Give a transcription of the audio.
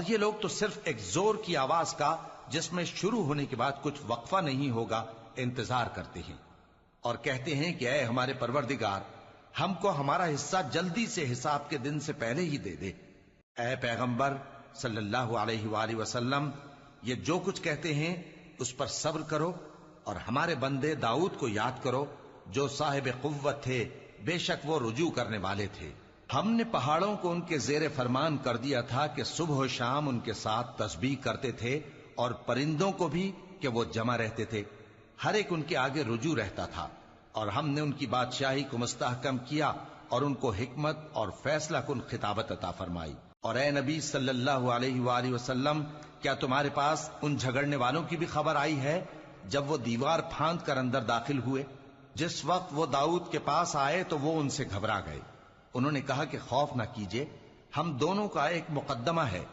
ये लोग तो सिर्फ एक जोर की आवाज का, जिसमें शुरू होने के बाद कुछ वक्फा नहीं होगा, इंतजार करते हैं और कहते हैं कि ऐ हमारे परवरदिगार, हमको हमारा हिस्सा जल्दी से हिसाब के दिन से पहले ही दे दे। ऐ पैगंबर सल्लल्लाहु अलैहि वसल्लम, ये जो कुछ कहते हैं उस पर सब्र करो और हमारे बंदे दाऊद को याद करो, जो साहिब कुव्वत थे, बेशक वो रुजू करने वाले थे। हमने पहाड़ों को उनके जेरे फरमान कर दिया था कि सुबह शाम उनके साथ तस्बीह करते थे, और परिंदों को भी कि वो जमा रहते थे, हर एक उनके आगे रुजू रहता था। और हमने उनकी बादशाही को मुस्तहकम किया और उनको हिकमत और फैसला कुन खिताबत अता फरमाई। और ए नबी सल्लल्लाहु अलैहि वसल्लम, क्या तुम्हारे पास उन झगड़ने वालों की भी खबर आई है जब वो दीवार फांद कर अंदर दाखिल हुए? जिस वक्त वो दाऊद के पास आए तो वो उनसे घबरा गए। उन्होंने कहा कि खौफ ना कीजिए, हम दोनों का एक मुकद्दमा है